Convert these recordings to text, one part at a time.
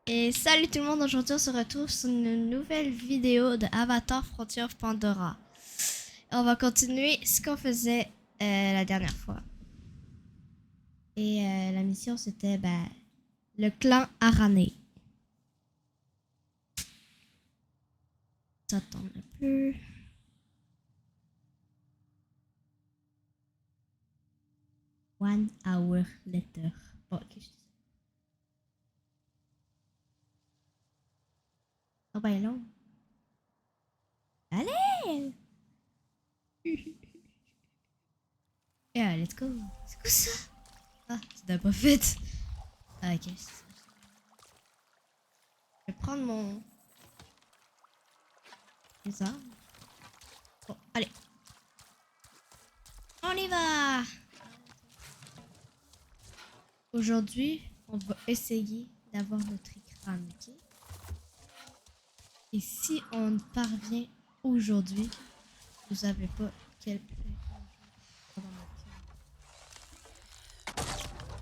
Et salut tout le monde, aujourd'hui on se retrouve sur une nouvelle vidéo de Avatar Frontier of Pandora. Et on va continuer ce qu'on faisait la dernière fois. Et la mission c'était le clan Arané. Ça tombe un peu. One hour later. Bon, ok, je dis ça. Oh ben long. Allez! Yeah, let's go. C'est quoi ça? Ah, tu l'as pas fait. Ah, ok. Je vais prendre mon... mes armes. Bon, allez. On y va! Aujourd'hui, on va essayer d'avoir notre écran, ok? Et si on parvient aujourd'hui, vous savez pas quel...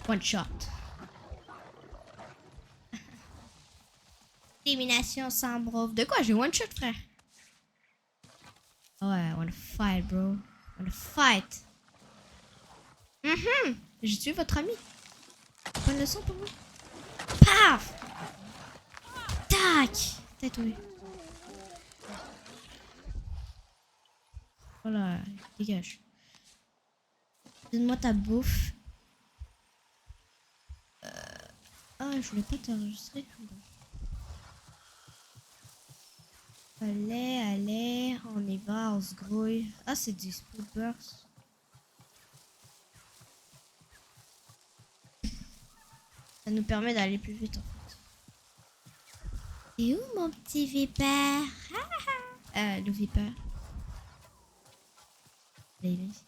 One shot. Élimination sans brove. De quoi? J'ai one shot, frère. Ouais, I wanna fight, bro. I wanna fight. J'ai tué votre ami. Bonne leçon pour vous. Paf! Tac! Tête, oui. Voilà, dégage. Donne-moi ta bouffe. Ah, je voulais pas t'enregistrer. Bon. Allez, on y va, on se grouille. Ah, c'est du speed burst. Ça nous permet d'aller plus vite en fait. Et où mon petit vipère? Le vipère. Allez, vas-y.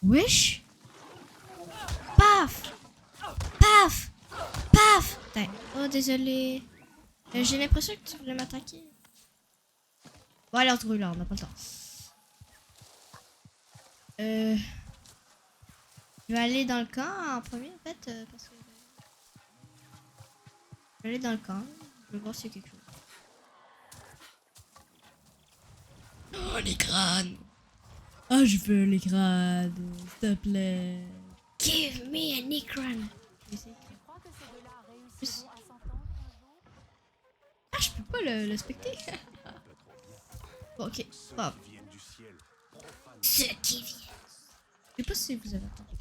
Wesh! Paf! Paf! Paf! Putain. Oh, désolé. J'ai l'impression que tu voulais m'attaquer. Bon, allez, on se grouille là, on n'a pas le temps. Je vais aller dans le camp en premier en fait. Parce que... Je vais aller dans le camp. Je vais voir s'il y a quelque chose. Oh, les crânes! Oh, je veux les crânes, s'il te plaît. Give me an écran. Ah, je peux pas le specter. Bon, ok. Bon. Ce qui vient. Je sais pas si vous avez entendu.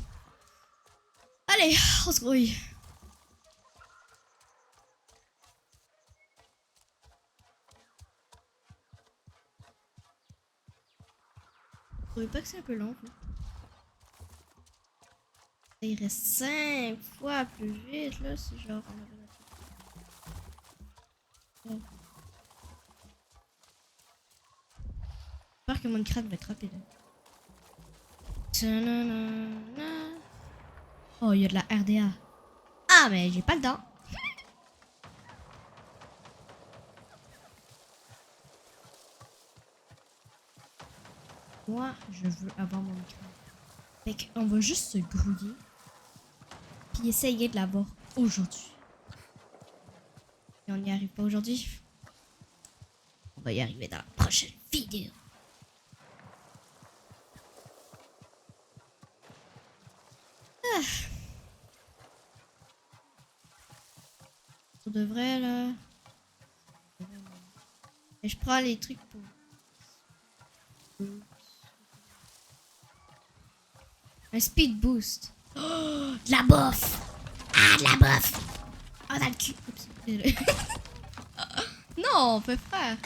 Allez, on se grouille. Vous trouvez pas que c'est un peu long, vous? Ça irait 5 fois plus vite, là, c'est genre... Bon. J'espère que mon crâne va être rapide. Oh, il y a de la RDA. Ah, mais j'ai pas le temps. Moi, je veux avoir mon crâne. Fait qu'on va juste se grouiller. Puis essayer de l'avoir aujourd'hui. Et on n'y arrive pas aujourd'hui. On va y arriver dans la prochaine vidéo. Ah. Pour de vrai, là. Et je prends les trucs pour... Un speed boost. Oh, de la bouffe. Ah, de la bouffe. Oh, dans le cul. Oups, désolé. Non, fait frère.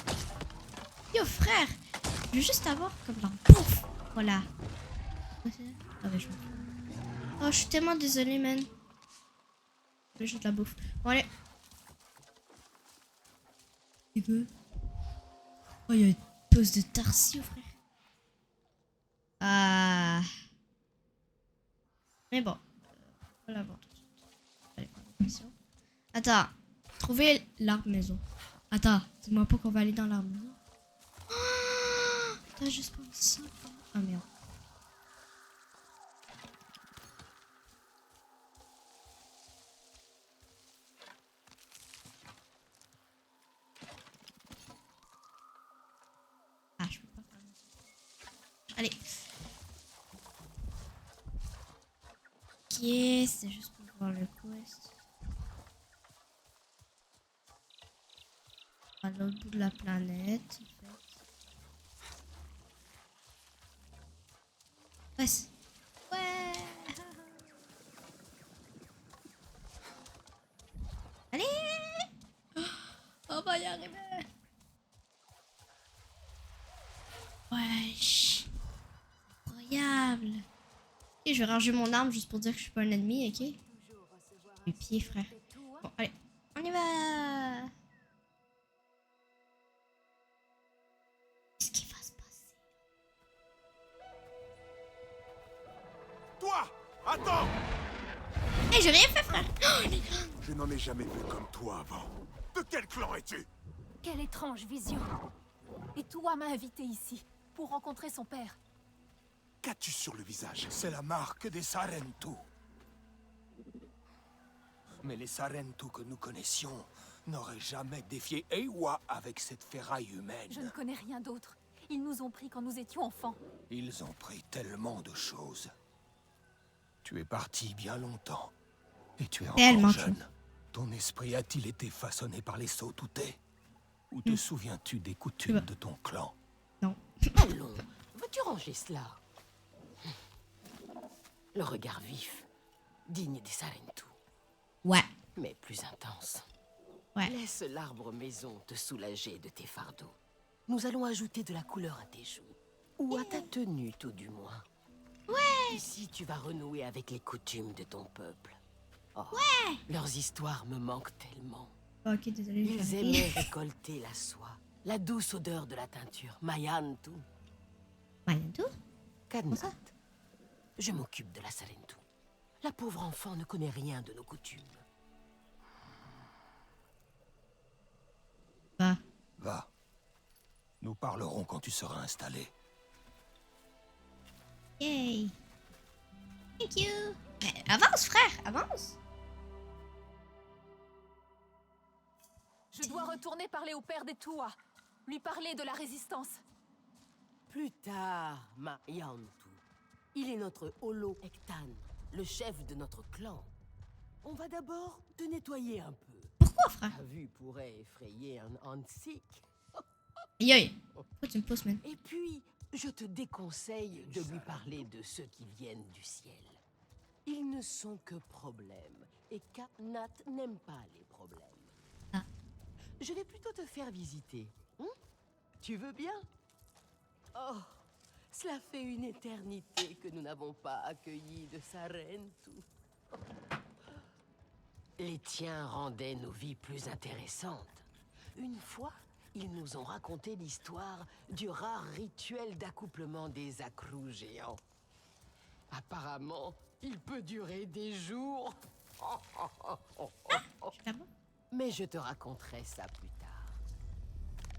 Yo, frère. Je veux juste avoir comme de la bouffe. Voilà. Ah, ouais, je m'en fous. Oh, je suis tellement désolée, man. Je veux juste de la bouffe. Bon, allez. Tu veux? Oh, il y a une pose de Tarsi, frère. Ah. Mais bon. On va l'avoir tout de suite. Allez, prendre la mission. Attends. Trouver l'arbre maison. Attends. Dis-moi pas qu'on va aller dans l'arbre maison. Oh, t'as juste pensé ça. Ah, merde. Allez. Ok, c'est juste pour voir le quest. À l'autre bout de la planète, en fait. Ouais. Ouais. Allez. On va y arriver. Wesh. Incroyable. Ok, je vais ranger mon arme juste pour dire que je suis pas un ennemi, ok? Les pieds, frère. Bon, allez. On y va. Qu'est-ce qui va se passer? Toi! Attends! Hey, j'ai rien fait, frère. Oh, les gars. Je n'en ai jamais vu comme toi avant. De quel clan es-tu? Quelle étrange vision. Et toi m'a invité ici, pour rencontrer son père. Qu'as-tu sur le visage? C'est la marque des Sarentu. Mais les Sarentu que nous connaissions n'auraient jamais défié Eywa avec cette ferraille humaine. Je ne connais rien d'autre. Ils nous ont pris quand nous étions enfants. Ils ont pris tellement de choses. Tu es parti bien longtemps. Et tu es Tellement encore jeune. Ton esprit a-t-il été façonné par les Sautoutés? Ou te souviens-tu des coutumes de ton clan? Non. Allons, veux-tu ranger cela? Le regard vif, digne des Sarentu, Ouais. mais plus intense. Ouais. Laisse l'arbre maison te soulager de tes fardeaux. Nous allons ajouter de la couleur à tes joues. Ou à ta tenue, tout du moins. Ouais. Ici, tu vas renouer avec les coutumes de ton peuple. Oh, ouais. Leurs histoires me manquent tellement. Ok, désolé. Ils aimaient récolter la soie, la douce odeur de la teinture, Mayantu. Mayantu? Kadnat, je m'occupe de la Sarentu. La pauvre enfant ne connaît rien de nos coutumes. Va. Va. Nous parlerons quand tu seras installé. Yay. Thank you. Avance, frère, avance. Je dois retourner parler au père des Toua. Lui parler de la résistance. Plus tard, Mayantu. Il est notre Holo Ektan, le chef de notre clan. On va d'abord te nettoyer un peu. Pourquoi, frère? Ta vue pourrait effrayer un Hansik. Aïe, aïe. Pourquoi tu me pousses, man? Et puis, je te déconseille de lui parler de ceux qui viennent du ciel. Ils ne sont que problèmes, et Katnat n'aime pas les problèmes. Ah. Je vais plutôt te faire visiter. Tu veux bien? Oh, cela fait une éternité que nous n'avons pas accueilli de Sarentu. Les tiens rendaient nos vies plus intéressantes. Une fois, ils nous ont raconté l'histoire du rare rituel d'accouplement des accrous géants. Apparemment, il peut durer des jours. Mais je te raconterai ça plus tard.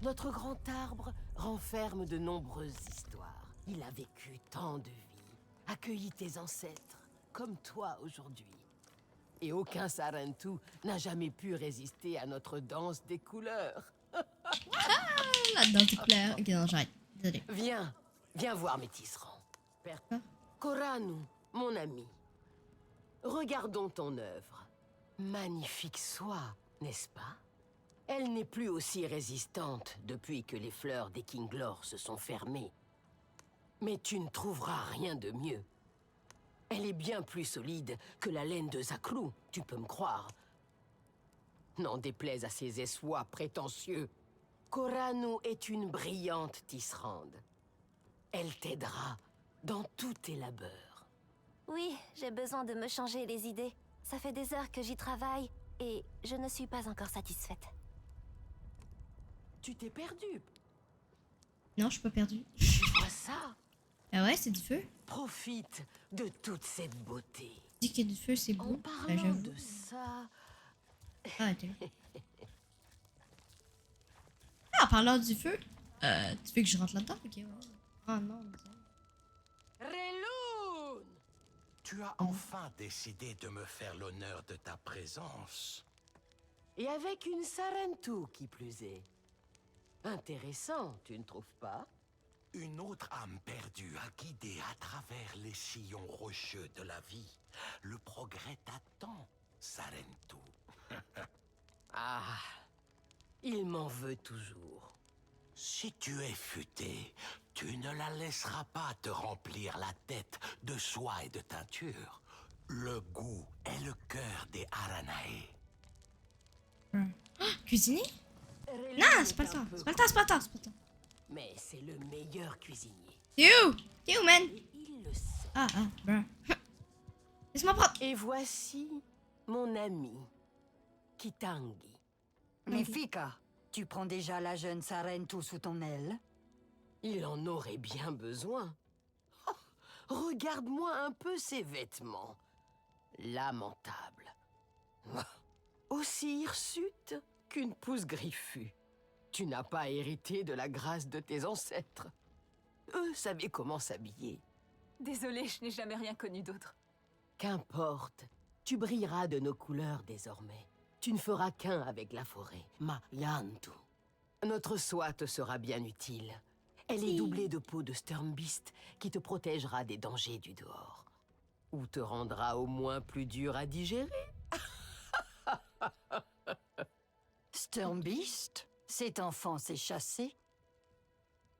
Notre grand arbre renferme de nombreuses histoires. Il a vécu tant de vies, accueilli tes ancêtres, comme toi aujourd'hui. Et aucun Sarentu n'a jamais pu résister à notre danse des couleurs. La danse des couleurs. Ok, non, j'arrête. Désolé. Viens voir mes tisserands. Hein? Koranu, mon ami. Regardons ton œuvre. Magnifique soie, n'est-ce pas? Elle n'est plus aussi résistante depuis que les fleurs des Kinglor se sont fermées. Mais tu ne trouveras rien de mieux. Elle est bien plus solide que la laine de Zakrou, tu peux me croire. N'en déplaise à ces essoies prétentieux. Koranu est une brillante tisserande. Elle t'aidera dans tous tes labeurs. Oui, j'ai besoin de me changer les idées. Ça fait des heures que j'y travaille et je ne suis pas encore satisfaite. Tu t'es perdu. Non, je suis pas perdue. Tu vois ça? Ah ouais, c'est du feu. Profite de toute cette beauté. Dis qu'il y a du feu, c'est En beau. parlant j'avoue. de ça... Ah, t'es là. Ah, en parlant du feu, tu veux que je rentre là-dedans? Ok, ouais. Ah non, désolé. Reloun! Tu as enfin décidé de me faire l'honneur de ta présence. Et avec une Sarentu qui plus est. Intéressant, tu ne trouves pas? Une autre âme perdue a guidé à travers les sillons rocheux de la vie. Le progrès t'attend, Sarentu. Ah, il m'en veut toujours. Si tu es futé, tu ne la laisseras pas te remplir la tête de soie et de teinture. Le goût est le cœur des Aranae. Cuisiner? Raylan Non, est c'est pas le un temps. peu C'est pas le temps, c'est pas le temps, c'est pas le temps. Mais c'est le meilleur cuisinier. T'es où? T'es où, man? Et il le sait. Ah, bruh. Laisse-moi prendre. Et voici mon ami, Kitangi. Mais Fika, tu prends déjà la jeune Sarentu sous ton aile? Il en aurait bien besoin. Oh, regarde-moi un peu ses vêtements. Lamentable. Aussi hirsute qu'une pousse griffue. Tu n'as pas hérité de la grâce de tes ancêtres. Eux savaient comment s'habiller. Désolée, je n'ai jamais rien connu d'autre. Qu'importe, tu brilleras de nos couleurs désormais. Tu ne feras qu'un avec la forêt, Ma Yantu. Notre soie te sera bien utile. Elle est doublée de peau de Sternbeast qui te protégera des dangers du dehors. Ou te rendra au moins plus dur à digérer. Sternbeast? Cet enfant s'est chassé?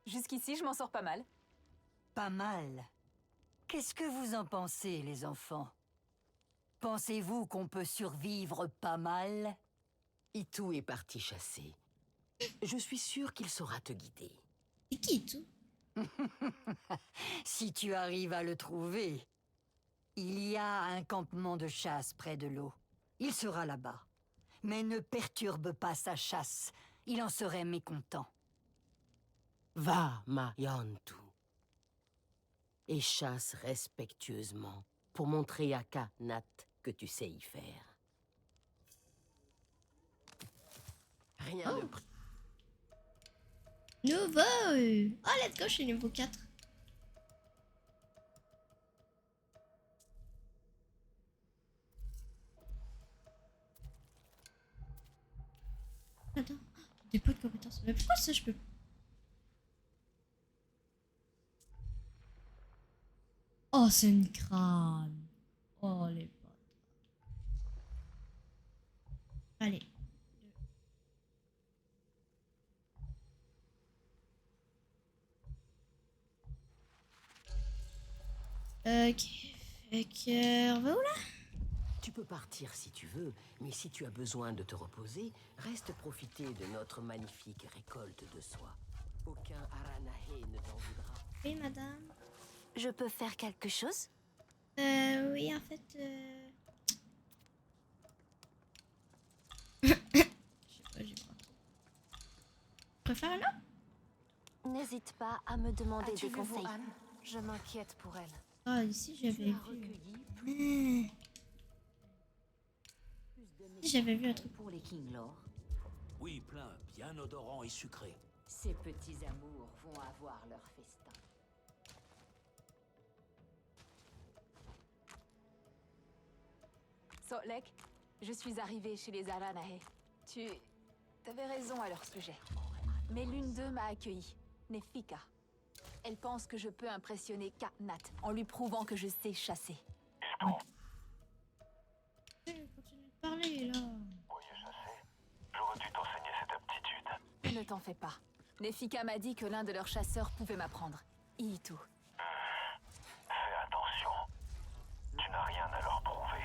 Jusqu'ici, je m'en sors pas mal. Pas mal. Qu'est-ce que vous en pensez, les enfants? Pensez-vous qu'on peut survivre pas mal? Itu est parti chasser. Je suis sûr qu'il saura te guider. C'est qui, tout? Si tu arrives à le trouver, il y a un campement de chasse près de l'eau. Il sera là-bas. Mais ne perturbe pas sa chasse. Il en serait mécontent. Va, Ma Yantu. Et chasse respectueusement pour montrer à Kanat que tu sais y faire. Rien ne prie. Nouveau! Oh, let's go, je suis niveau 4. Attends, dépôt de compétences. Mais pourquoi ça je peux? Oh, c'est une crâne. Oh, les potes. Allez. Ok. Fait que... On va où là? Tu peux partir si tu veux, mais si tu as besoin de te reposer, reste profiter de notre magnifique récolte de soie. Aucun Aranahe ne t'en voudra. Oui, madame. Je peux faire quelque chose? Oui, en fait... Je sais pas, j'ai pas. Tu préfères un autre? N'hésite pas à me demander As-tu des vu vos conseils. ânes? Je m'inquiète pour elle. Ah, ici j'avais vu. Si j'avais vu un truc. Pour les Kinglor, Oui, plein, bien odorant et sucré. ces petits amours vont avoir leur festin. Solek, je suis arrivée chez les Aranae. Tu avais raison à leur sujet. Mais l'une d'eux m'a accueillie, Nefika. Elle pense que je peux impressionner Kanat en lui prouvant que je sais chasser. Continue de parler là. J'aurais dû t'enseigner cette aptitude. Ne t'en fais pas. Nefika m'a dit que l'un de leurs chasseurs pouvait m'apprendre. Iitu. Fais attention. Tu n'as rien à leur prouver.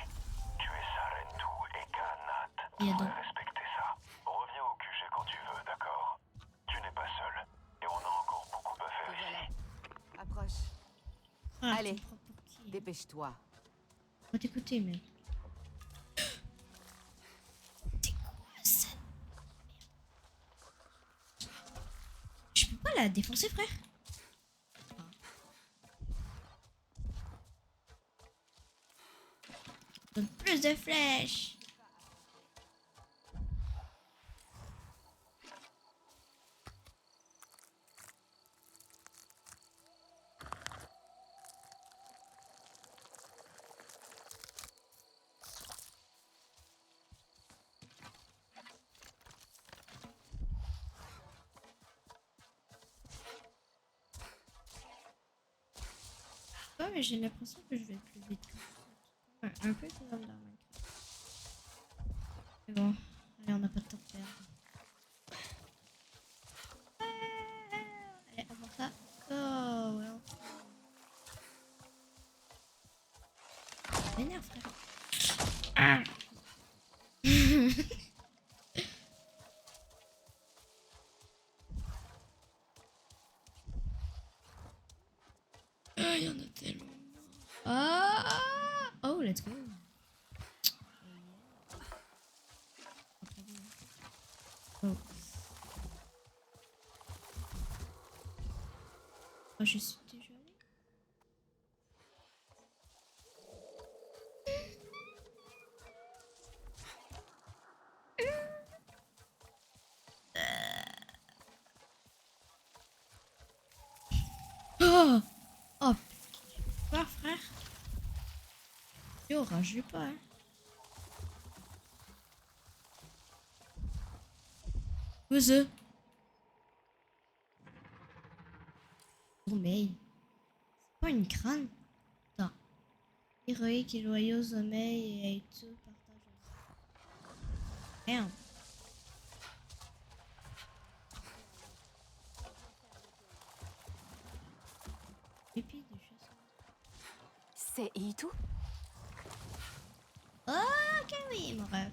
Tu es Sarentu et Kanat. Il y a donc- Respectez ça. Reviens au QG quand tu veux, d'accord? Tu n'es pas seul. Et on a encore beaucoup à faire ici. Approche, Ah, Allez. tu me prends pour qui? dépêche-toi. On va t'écouter, mais. C'est quoi ça? Je peux pas la défoncer, frère. Donne plus de flèches. mais j'ai l'impression que je vais plus vite. Ouais, un peu comme dans Minecraft. Mais bon, allez, on n'a pas de temps de perdre. Allez, avant ça. Oh, ouais. Vénère, frère. Ah. Il y en a tellement. Ah! Oh, let's go. Oh. Oh, je suis déjà allée. Oh! Oh! Peur, frère. Yo, ragez pas, hein. Oseux. Sommeil. C'est pas une crâne. Attends. Héroïque et loyaux sommeil et haiteux partage. Merde. Épée de chasseur. C'est Itu? Ok, oui, mon rêve.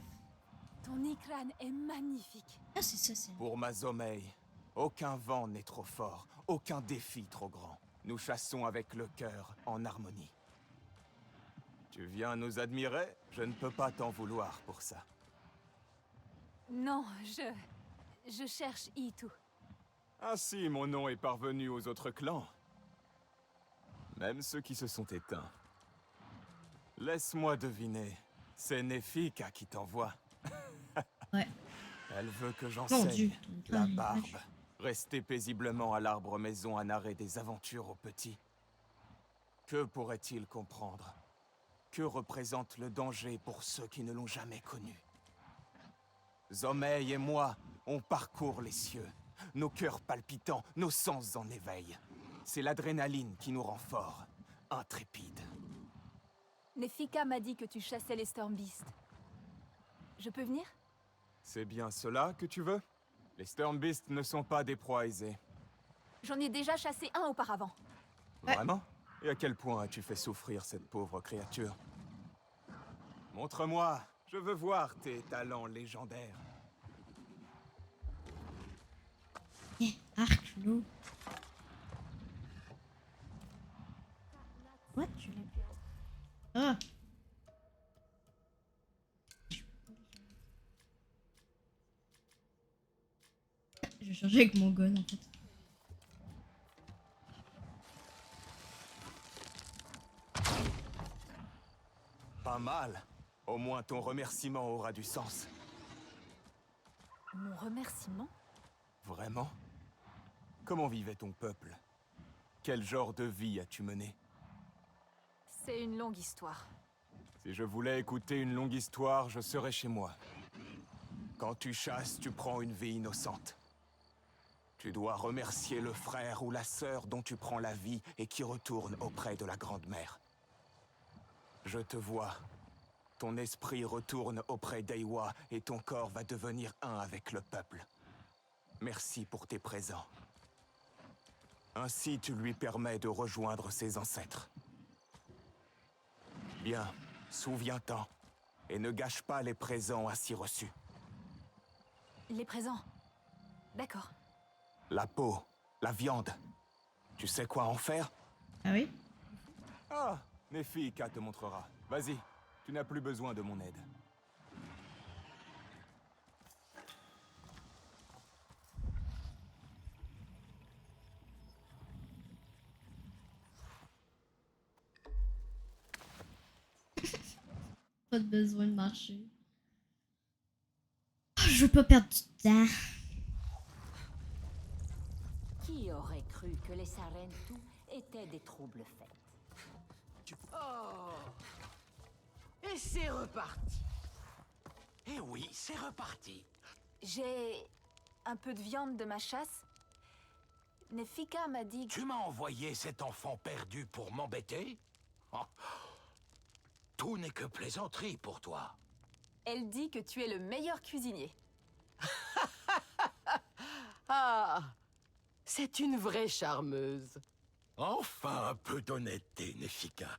Ton Ikran est magnifique. Ah, c'est ça, c'est. Pour ma Zomeï, aucun vent n'est trop fort, aucun défi trop grand. Nous chassons avec le cœur en harmonie. Tu viens nous admirer? Je ne peux pas t'en vouloir pour ça. Non, je cherche Itu. Ainsi, mon nom est parvenu aux autres clans. Même ceux qui se sont éteints. Laisse-moi deviner, c'est Nefika qui t'envoie. Ouais. Elle veut que Mon j'enseigne Dieu. la barbe. Rester paisiblement à l'arbre maison à narrer des aventures aux petits. Que pourrait-il comprendre? Que représente le danger pour ceux qui ne l'ont jamais connu? Zomeï et moi, on parcourt les cieux. Nos cœurs palpitants, nos sens en éveil. C'est l'adrénaline qui nous rend forts, intrépides. Nefika m'a dit que tu chassais les Stormbeasts. Je peux venir? C'est bien cela que tu veux? Les Stormbeasts ne sont pas des proies aisées. J'en ai déjà chassé un auparavant. Ouais. Vraiment? Et à quel point as-tu fait souffrir cette pauvre créature? Montre-moi, je veux voir tes talents légendaires. Eh, arc, l'eau. What? Je l'ai. Ah! Je vais changer avec mon gun en fait. Pas mal. Au moins ton remerciement aura du sens. Mon remerciement? Vraiment? Comment vivait ton peuple? Quel genre de vie as-tu mené? C'est une longue histoire. Si je voulais écouter une longue histoire, je serais chez moi. Quand tu chasses, tu prends une vie innocente. Tu dois remercier le frère ou la sœur dont tu prends la vie et qui retourne auprès de la Grande Mère. Je te vois. Ton esprit retourne auprès d'Eywa et ton corps va devenir un avec le peuple. Merci pour tes présents. Ainsi, tu lui permets de rejoindre ses ancêtres. Bien, souviens-t'en. Et ne gâche pas les présents ainsi reçus. Les présents. D'accord. La peau, la viande. Tu sais quoi en faire? Ah oui? Ah, Nefika te montrera. Vas-y, tu n'as plus besoin de mon aide. Pas de besoin de marcher. Oh, je veux pas perdre du temps. Qui aurait cru que les Sarentu étaient des troubles faits? Oh! Et c'est reparti. Eh oui, c'est reparti. J'ai un peu de viande de ma chasse. Nefika m'a dit que... Tu m'as envoyé cet enfant perdu pour m'embêter? Tout n'est que plaisanterie pour toi. Elle dit que tu es le meilleur cuisinier. Ah, c'est une vraie charmeuse. Enfin, un peu d'honnêteté, Nefika.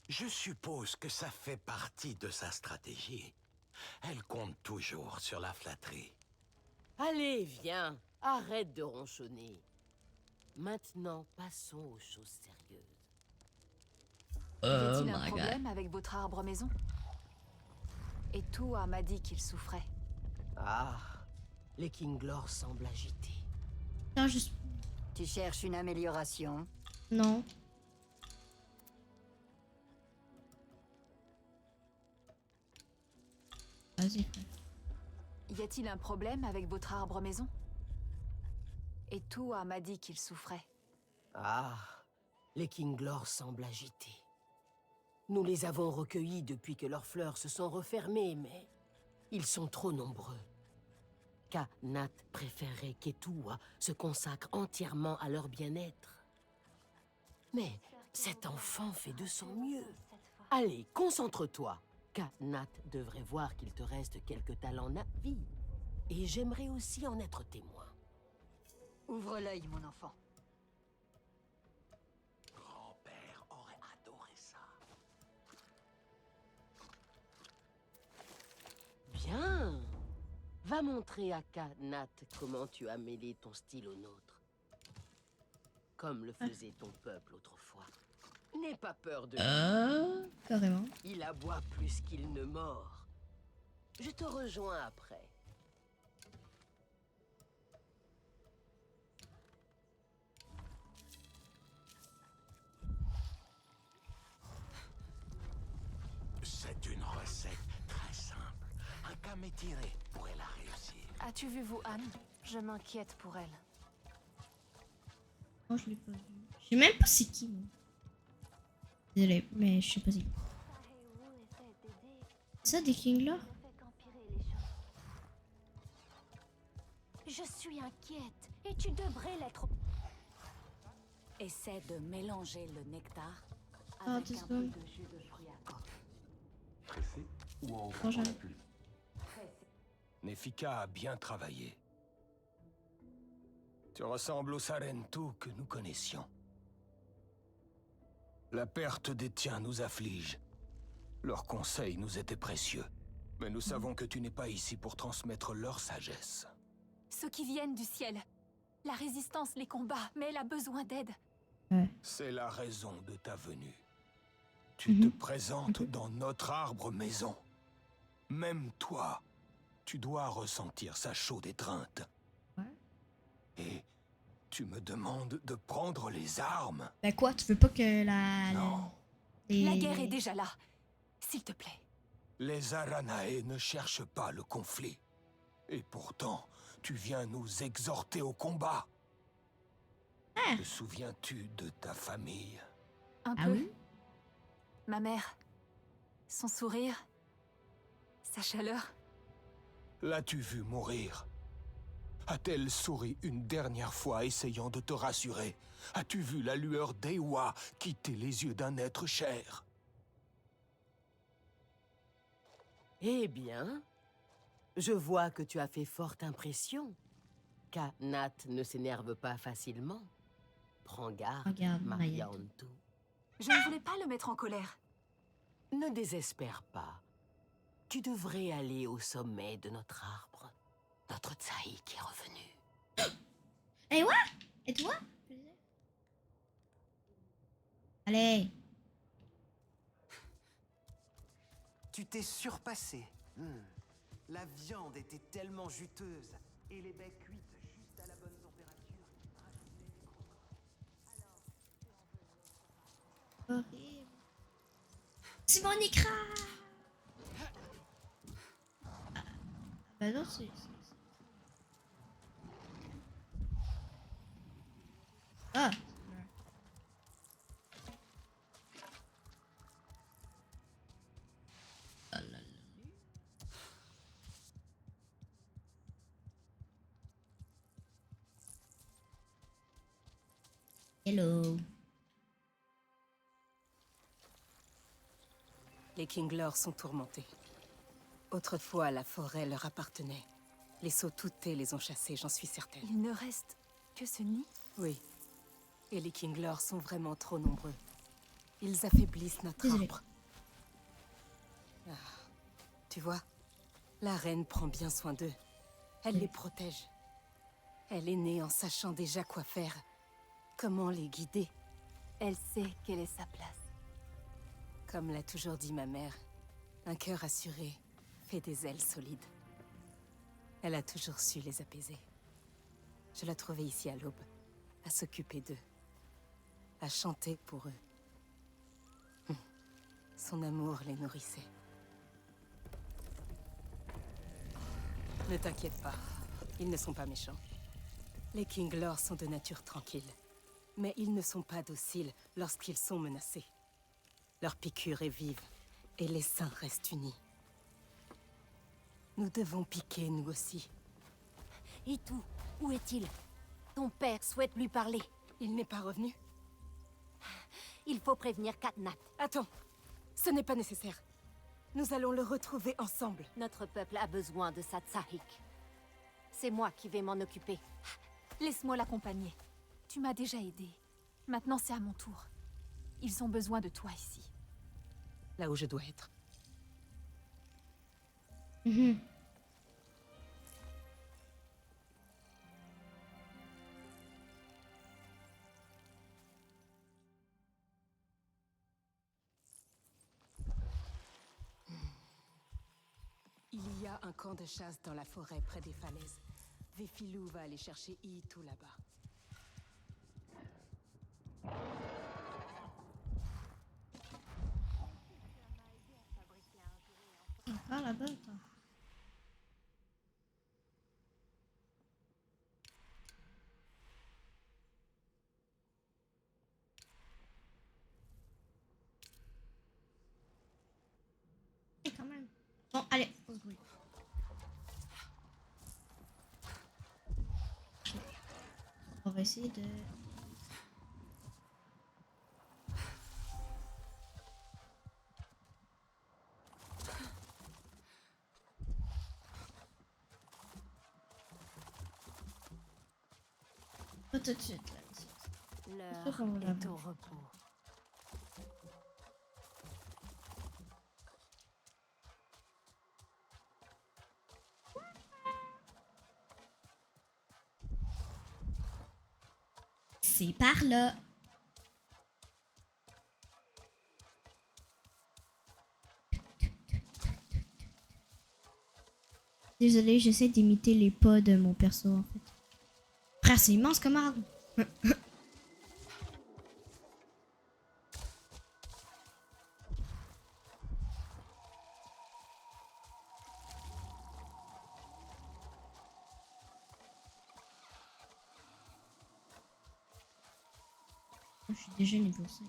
Je suppose que ça fait partie de sa stratégie. Elle compte toujours sur la flatterie. Allez, viens, arrête de ronchonner. Maintenant, passons aux choses sérieuses. Y Oh a-t-il un my god. problème avec votre arbre maison? Et Toua m'a dit qu'il souffrait. Ah, les Kinglor semblent agités. Non, Tu cherches une amélioration? Non. Vas-y, frère. Y a-t-il un problème avec votre arbre maison? Et Toua m'a dit qu'il souffrait. Ah, les Kinglor semblent agités. Nous les avons recueillis depuis que leurs fleurs se sont refermées, mais ils sont trop nombreux. Nat préférerait qu'Etoua se consacre entièrement à leur bien-être. Mais cet enfant fait de son mieux. Allez, concentre-toi. Nat devrait voir qu'il te reste quelques talents à vie. Et j'aimerais aussi en être témoin. Ouvre l'œil, mon enfant. Grand-père aurait adoré ça. Bien. Va montrer à Nat comment tu as mêlé ton style au nôtre. Comme le faisait ton peuple autrefois. N'aie pas peur de lui. Carrément. Il aboie plus qu'il ne mord. Je te rejoins après. C'est une recette très simple. Un cas m'étiré pourrait la réussir. As-tu vu Wuhan? Je m'inquiète pour elle. Non, je l'ai pas vu. Je sais même pas c'est qui, moi. Désolé, mais je sais pas si. Ça, des Kinglor? Je suis inquiète et tu devrais l'être. Essaie de mélanger le nectar Ah, avec deux un peu secondes. de jus de fruits à coque. Pressé ou en Bonjour. la pluie? Nefika a bien travaillé. Tu ressembles au Sarentu que nous connaissions. La perte des tiens nous afflige. Leurs conseils nous étaient précieux. Mais nous savons que tu n'es pas ici pour transmettre leur sagesse. Ceux qui viennent du ciel. La résistance les combat, mais elle a besoin d'aide. C'est la raison de ta venue. Tu te présentes dans notre arbre maison. Même toi, tu dois ressentir sa chaude étreinte. Et tu me demandes de prendre les armes? Bah quoi, tu veux pas que la... Non. La guerre est déjà là. S'il te plaît. Les Aranae ne cherchent pas le conflit. Et pourtant, tu viens nous exhorter au combat. Te souviens-tu de ta famille? Un Ah peu. oui? Ma mère. Son sourire. Sa chaleur. L'as-tu vu mourir? A-t-elle souri une dernière fois essayant de te rassurer? As-tu vu la lueur d'Ewa quitter les yeux d'un être cher? Eh bien, je vois que tu as fait forte impression. Nat ne s'énerve pas facilement. Prends garde, Regarde, Marianto. Je ne voulais pas le mettre en colère. Ne désespère pas. Tu devrais aller au sommet de notre arbre. Notre Tsaïk est revenu. Eh ouais? Et toi? Allez. Tu t'es surpassé. La viande était tellement juteuse. Et les baies cuites juste à la bonne température. Horrible. C'est mon écran. Ah, bah non, c'est... Ah. Ah là là. Hello. Les Kinglor sont tourmentés. Autrefois, la forêt leur appartenait. Les Sautoutés les ont chassés, j'en suis certaine. Il ne reste que ce nid? Oui. Et les Kinglor sont vraiment trop nombreux. Ils affaiblissent notre Désolée. arbre. Ah, tu vois, la reine prend bien soin d'eux. Elle les protège. Elle est née en sachant déjà quoi faire. Comment les guider. Elle sait quelle est sa place. Comme l'a toujours dit ma mère, un cœur assuré fait des ailes solides. Elle a toujours su les apaiser. Je la trouvais ici à l'aube, à s'occuper d'eux, à chanter pour eux. Son amour les nourrissait. Ne t'inquiète pas, ils ne sont pas méchants. Les Kinglor sont de nature tranquille, mais ils ne sont pas dociles lorsqu'ils sont menacés. Leur piqûre est vive, et les saints restent unis. Nous devons piquer, nous aussi. Itou, où est-il? Ton père souhaite lui parler. Il n'est pas revenu? Il faut prévenir Katnat. Attends, ce n'est pas nécessaire. Nous allons le retrouver ensemble. Notre peuple a besoin de sa Tsahik. C'est moi qui vais m'en occuper. Laisse-moi l'accompagner. Tu m'as déjà aidé. Maintenant, c'est à mon tour. Ils ont besoin de toi ici. Là où je dois être. Il y a un camp de chasse dans la forêt près des falaises. Vefilou va aller chercher Iitou là-bas. Encore là-bas, toi. Et quand même. Bon, allez, on se brouille. On va essayer de... Pas tout de suite, là. L'heure Comment on va est au voir. repos. C'est par là. Désolée, j'essaie d'imiter les pas de mon perso en fait. Frère, c'est immense comme arbre. Je suis déjà niveau 5.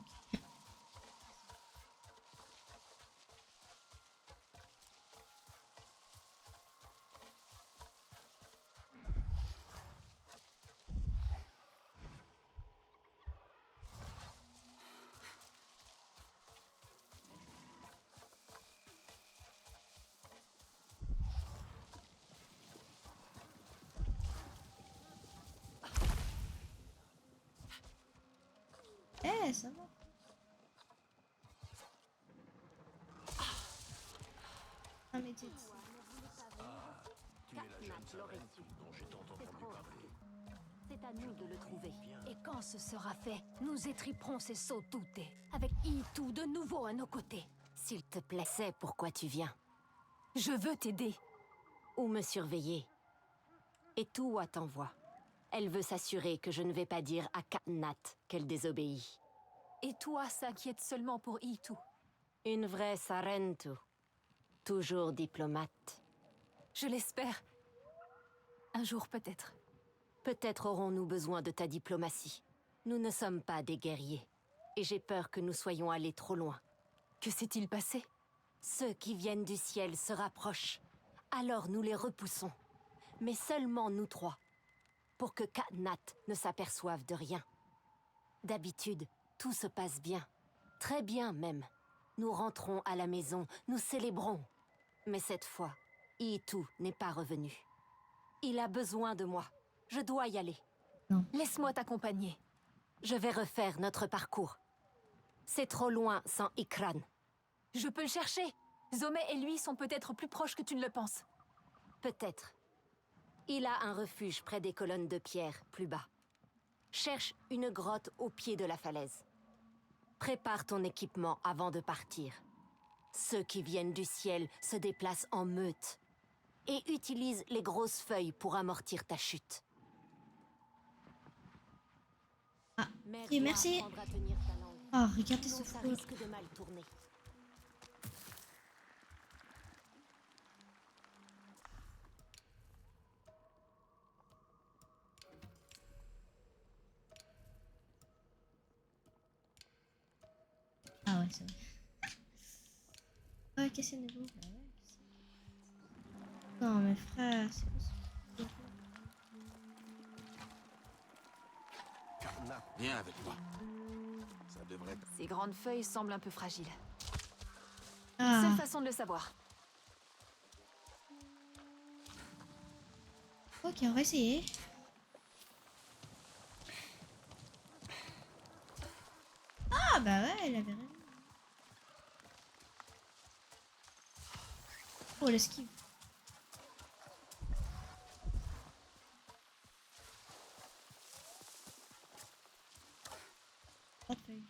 Eh, ça va. Ah, mais t'es... C'est à nous de le trouver. Et quand ce sera fait, nous étriperons ces Sautoutés, avec Itou de nouveau à nos côtés. S'il te plaît, sais pourquoi tu viens. Je veux t'aider. Ou me surveiller. Et Toua t'envoie. Elle veut s'assurer que je ne vais pas dire à Katnat qu'elle désobéit. Et toi, s'inquiète seulement pour Itou. Une vraie Sarentu. Toujours diplomate. Je l'espère. Un jour peut-être. Peut-être aurons-nous besoin de ta diplomatie. Nous ne sommes pas des guerriers. Et j'ai peur que nous soyons allés trop loin. Que s'est-il passé? Ceux qui viennent du ciel se rapprochent. Alors nous les repoussons. Mais seulement nous trois. Pour que Katnat ne s'aperçoive de rien. D'habitude, tout se passe bien. Très bien même. Nous rentrons à la maison, nous célébrons. Mais cette fois, Itu n'est pas revenu. Il a besoin de moi. Je dois y aller. Non. Laisse-moi t'accompagner. Je vais refaire notre parcours. C'est trop loin sans Ikran. Je peux le chercher. Zomé et lui sont peut-être plus proches que tu ne le penses. Peut-être. Il a un refuge près des colonnes de pierre, plus bas. Cherche une grotte au pied de la falaise. Prépare ton équipement avant de partir. Ceux qui viennent du ciel se déplacent en meute et utilisent les grosses feuilles pour amortir ta chute. Ah, Mère ok, doit merci. apprendre à tenir ta langue. Oh, regardez Sinon, ce ça four. risque de mal tourner. Ah ouais, c'est vrai. Ok, c'est nouveau. Bah ouais, non, mais frère, c'est quoi ça? Karna, viens avec moi. Ça devrait être... Ces grandes feuilles semblent un peu fragiles. Ah, Seule façon de le savoir. ok, on va essayer. Ah, bah ouais, elle avait raison. Oh, l'esquive. Pas de feuilles.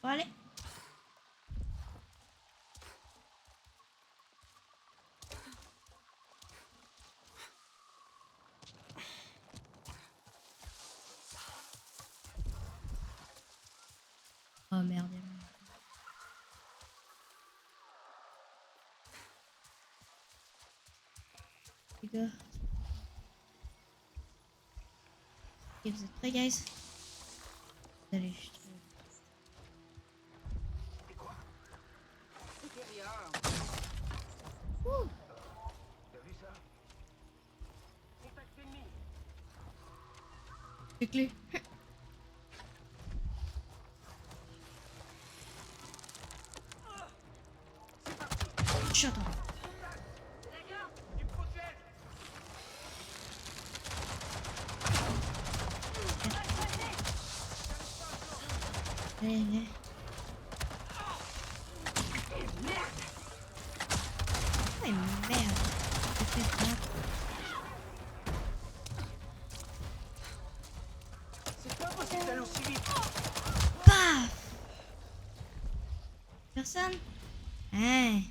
Bon, allez. Oh merde. Les gars. Ok, vous êtes prêts, guys? Allez, je trouve. Ouh. Les clés. Shut up. Allez, viens. Oh, merde. J'ai fait ça. C'est pas possible d'aller aussi vite. Paf! Personne? Hein?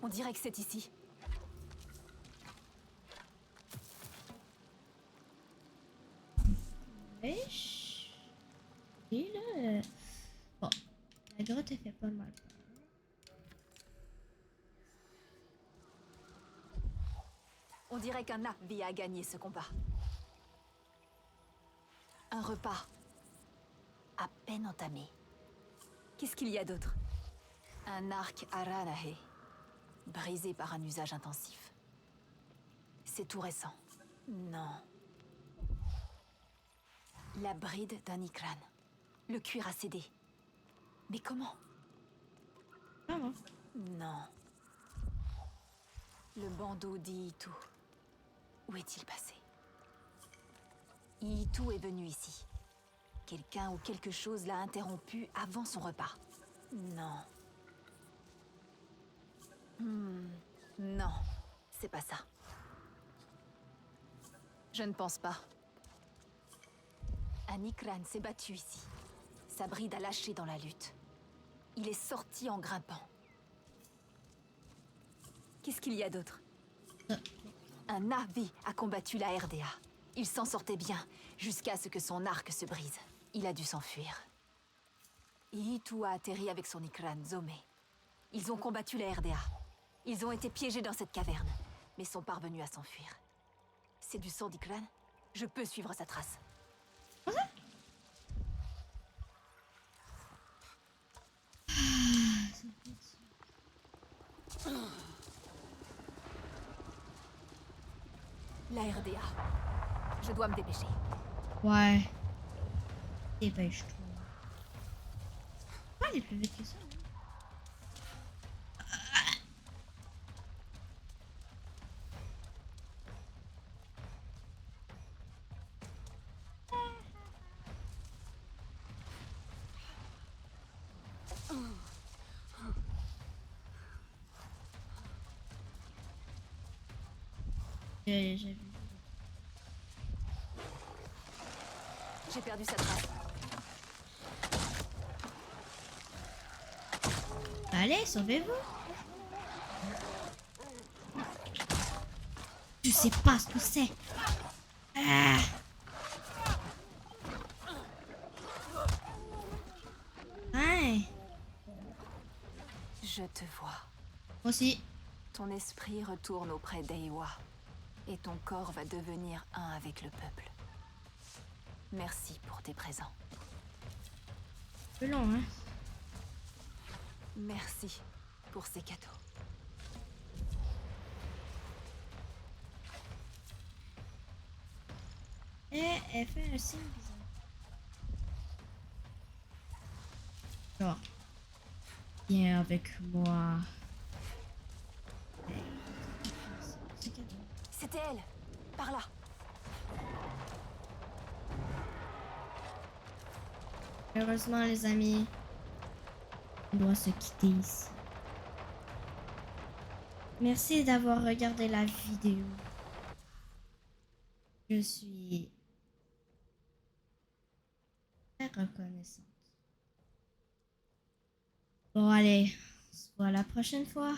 On dirait que c'est ici. Wesh. Et là... Bon. La grotte, elle fait pas mal. On dirait qu'un Navi a gagné ce combat. Un repas. À peine entamé. Qu'est-ce qu'il y a d'autre? Un arc Aranahe. Brisé par un usage intensif. C'est tout récent. Non. La bride d'un Ikran. Le cuir a cédé. Mais comment? Ah bon? Non. Le bandeau d'Iitu. Où est-il passé? Iitu est venu ici. Quelqu'un ou quelque chose l'a interrompu avant son repas. Non. Non, c'est pas ça. Je ne pense pas. Un Ikran s'est battu ici. Sa bride a lâché dans la lutte. Il est sorti en grimpant. Qu'est-ce qu'il y a d'autre? Un Navi a combattu la RDA. Il s'en sortait bien, jusqu'à ce que son arc se brise. Il a dû s'enfuir. Iitu a atterri avec son Ikran, Zomé. Ils ont combattu la RDA. Ils ont été piégés dans cette caverne, mais sont parvenus à s'enfuir. C'est du sang d'Ikran? Je peux suivre sa trace. La RDA. Je dois me dépêcher. Ouais. Dépêche-toi. Pas aller plus vite que ça. J'ai vu. J'ai perdu sa trace. Allez, sauvez-vous. Je sais pas ce que c'est. Ah. Ouais. Je te vois. Moi aussi. Ton esprit retourne auprès d'Eiwa. Et ton corps va devenir un avec le peuple. Merci pour tes présents. C'est long, hein. Merci pour ces cadeaux. Et elle fait un signe bizarre. Genre, viens avec moi. C'était elle. Par là. Heureusement, les amis, on doit se quitter ici. Merci d'avoir regardé la vidéo. Je suis très reconnaissante. Bon, allez, on se voit la prochaine fois.